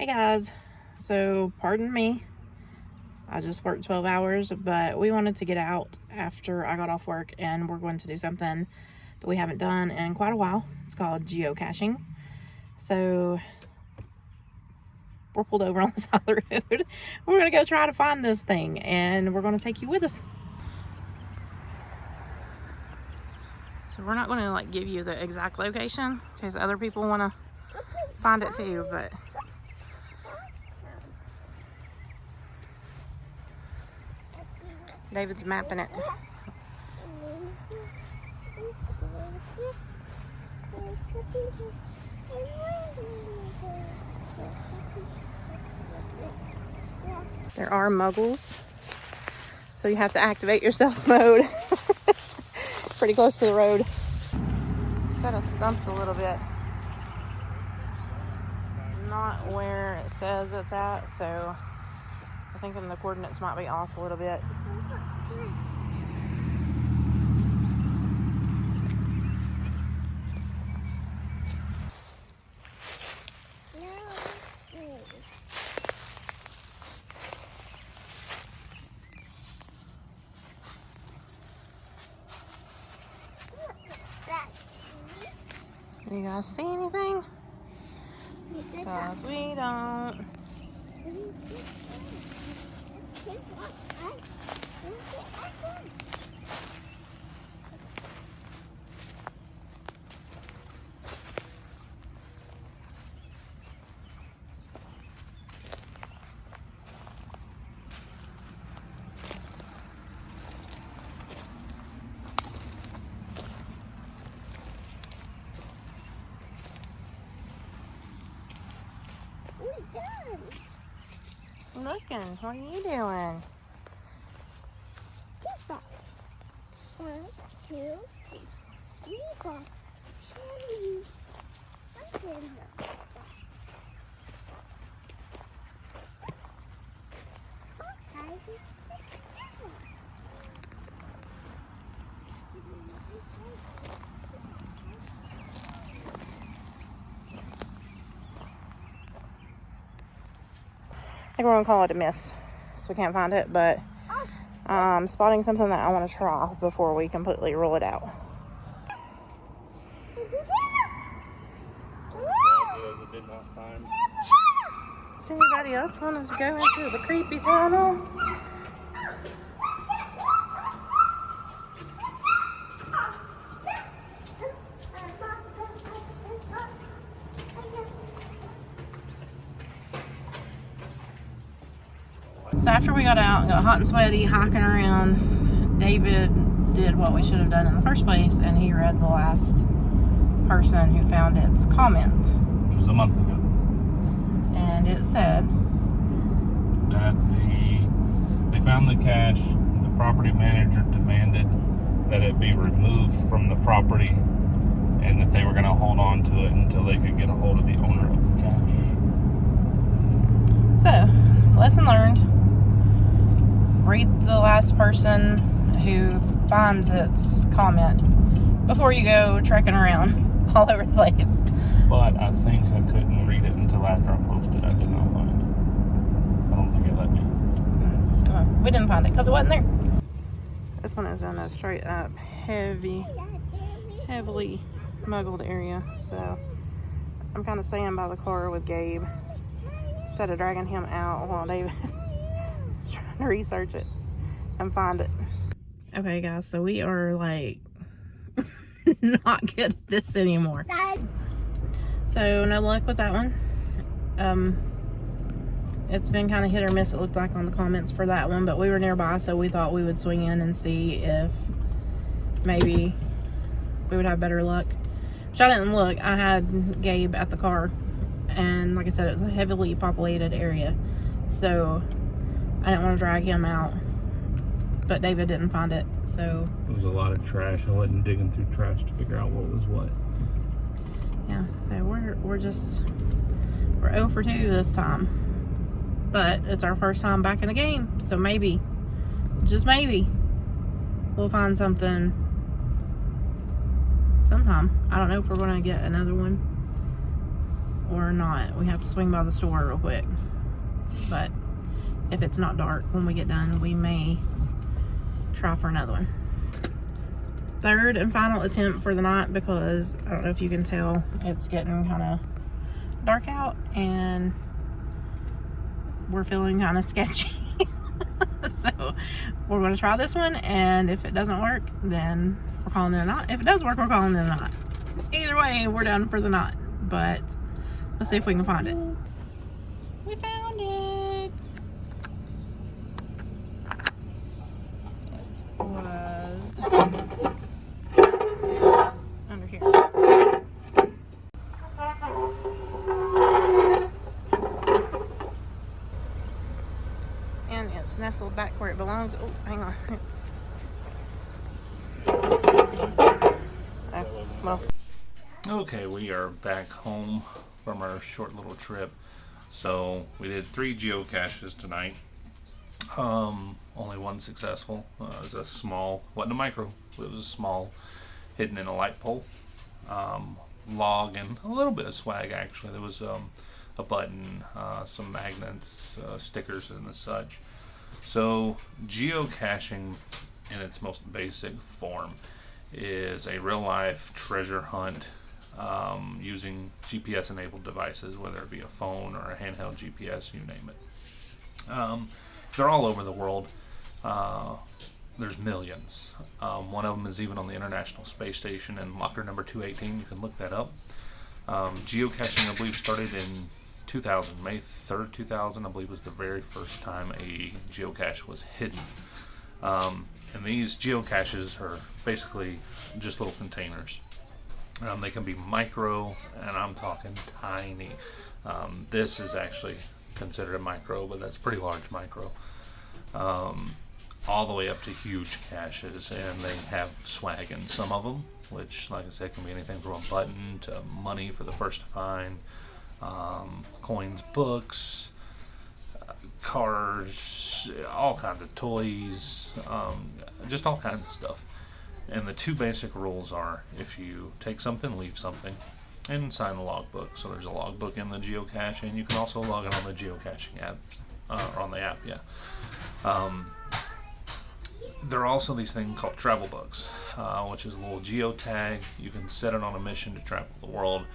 guys, so pardon me, I just worked 12 hours, but we wanted to get out after I got off work, and we're going to do something that we haven't done in quite a while. It's called geocaching. So we're pulled over on the side of the road. We're gonna go try to find this thing, and we're gonna take you with us. So we're not gonna like give you the exact location in case other people want to find it too, but David's mapping it. There are muggles, so you have to activate your stealth mode. Pretty close to the road. It's kind of stumped a little bit. It's not where it says it's at, so I think the coordinates might be off a little bit. You guys see anything? Because we don't. I'm looking. What are you doing? One, two, three, four. I think we're gonna call it a miss, so we can't find it, but spotting something that I want to try before we completely rule it out. Does anybody else want to go into the creepy tunnel? So after we got out and got hot and sweaty hiking around, David did what we should have done in the first place, and he read the last person who found its comment. Which was a month ago. And it said that they found the cache, the property manager demanded that it be removed from the property, and that they were going to hold on to it until they could get a hold of the owner of the cache. So, lesson learned. Read the last person who finds its comment before you go trekking around all over the place. But I think I couldn't read it until after I posted. I did not find it. I don't think it let me. We didn't find it because it wasn't there. This one is in a straight up heavily muggled area, so I'm kind of staying by the car with Gabe instead of dragging him out while David is trying to research it and find it. Okay guys, so we are like not good at this anymore. So no luck with that one. It's been kind of hit or miss, it looked like, on the comments for that one, but we were nearby, so we thought we would swing in and see if maybe we would have better luck. Which I didn't look. I had Gabe at the car, and like I said, it was a heavily populated area, so I didn't want to drag him out, but David didn't find it, so It was a lot of trash. I wasn't digging through trash to figure out what was what. yeah, so we're 0 for 2 this time, but it's our first time back in the game, so maybe, just maybe, we'll find something sometime. I don't know if we're gonna get another one, or not. We have to swing by the store real quick. But if it's not dark when we get done, we may try for another one. Third and final attempt for the night, because I don't know if you can tell, it's getting kind of dark out and we're feeling kind of sketchy. So we're going to try this one, and if it doesn't work, then we're calling it a night. If it does work, we're calling it a night. Either way, we're done for the night, but let's see if we can find it. We found it. It was under here. And it's nestled back where it belongs. Oh, hang on. It's well. Okay, we are back home from our short little trip. So we did 3 geocaches tonight. Only one successful. It was a small, wasn't a micro, but it was a small, hidden in a light pole. Log and a little bit of swag actually. There was a button, some magnets, stickers and the such. So geocaching in its most basic form is a real life treasure hunt using GPS enabled devices, whether it be a phone or a handheld GPS, you name it. They're all over the world. There's millions. One of them is even on the International Space Station in locker number 218. You can look that up. Geocaching, I believe, started in 2000, May 3rd, 2000, I believe, was the very first time a geocache was hidden. And these geocaches are basically just little containers. They can be micro, and I'm talking tiny. This is actually considered a micro, but that's pretty large micro. All the way up to huge caches, and they have swag in some of them, which, like I said, can be anything from a button to money for the first to find, coins, books, cars, all kinds of toys, just all kinds of stuff. And the 2 basic rules are, if you take something, leave something, and sign the logbook. So there's a logbook in the geocache, and you can also log it on the geocaching app, or on the app, yeah. There are also these things called travel bugs, which is a little geotag. You can set it on a mission to travel the world,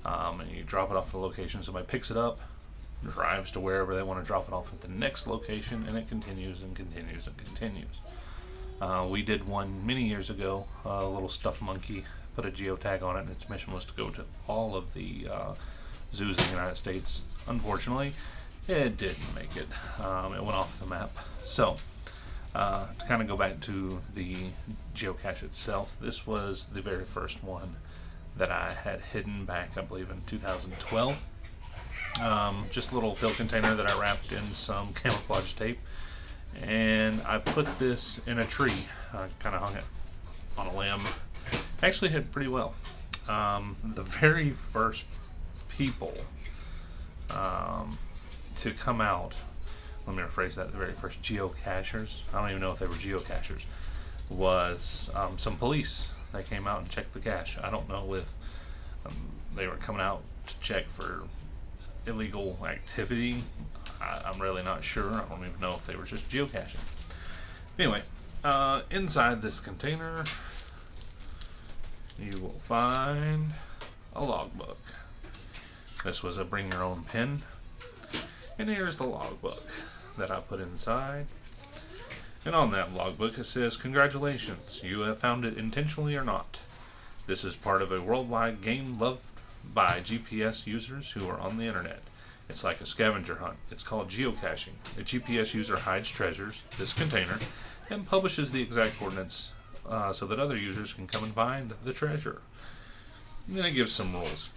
and you drop it off at a location. Somebody picks it up, drives to wherever they want to drop it off at the next location, and it continues and continues and continues. We did one many years ago, a little stuffed monkey, put a geotag on it, and its mission was to go to all of the zoos in the United States. Unfortunately, it didn't make it. It went off the map. So, to kind of go back to the geocache itself, this was the very first one that I had hidden back, I believe, in 2012. Just a little pill container that I wrapped in some camouflage tape, and I put this in a tree. I kind of hung it on a limb. Actually hit pretty well. The very first people to come out, let me rephrase that, the very first geocachers, I don't even know if they were geocachers, was some police. They came out and checked the cache. I don't know if they were coming out to check for illegal activity. I'm really not sure. I don't even know if they were just geocaching. Anyway, inside this container, you will find a logbook. This was a bring your own pen. And here's the logbook that I put inside. And on that logbook it says, "Congratulations, you have found it intentionally or not. This is part of a worldwide game loved by GPS users who are on the internet. It's like a scavenger hunt. It's called geocaching. A GPS user hides treasures, this container, and publishes the exact coordinates so that other users can come and find the treasure." And then it gives some rules.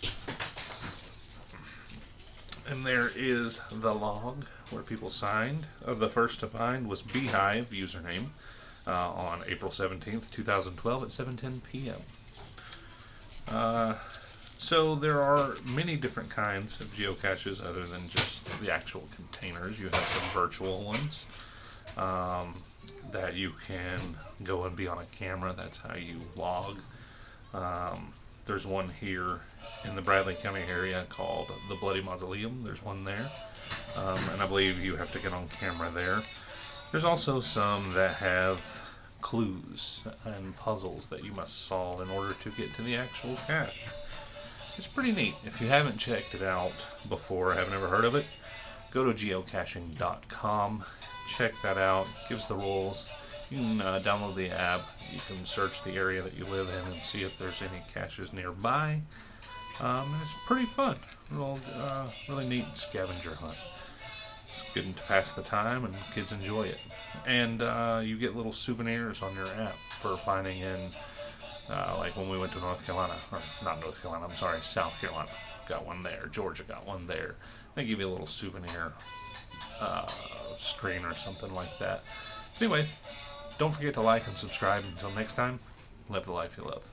And there is the log where people signed. The first to find was Beehive username on April 17th, 2012 at 7:10 p.m. So there are many different kinds of geocaches other than just the actual containers. You have some virtual ones that you can go and be on a camera. That's how you log. There's one here in the Bradley County area called the Bloody Mausoleum. There's one there. And I believe you have to get on camera there. There's also some that have clues and puzzles that you must solve in order to get to the actual cache. It's pretty neat. If you haven't checked it out before, haven't ever heard of it, go to geocaching.com, check that out, gives the rules. You can download the app, you can search the area that you live in and see if there's any caches nearby. And it's pretty fun. Really neat scavenger hunt. It's good to pass the time and kids enjoy it. And you get little souvenirs on your app for finding in, like when we went to North Carolina, or not North Carolina, I'm sorry, South Carolina. Got one there. Georgia got one there. They give you a little souvenir screen or something like that. Anyway, don't forget to like and subscribe. Until next time, live the life you love.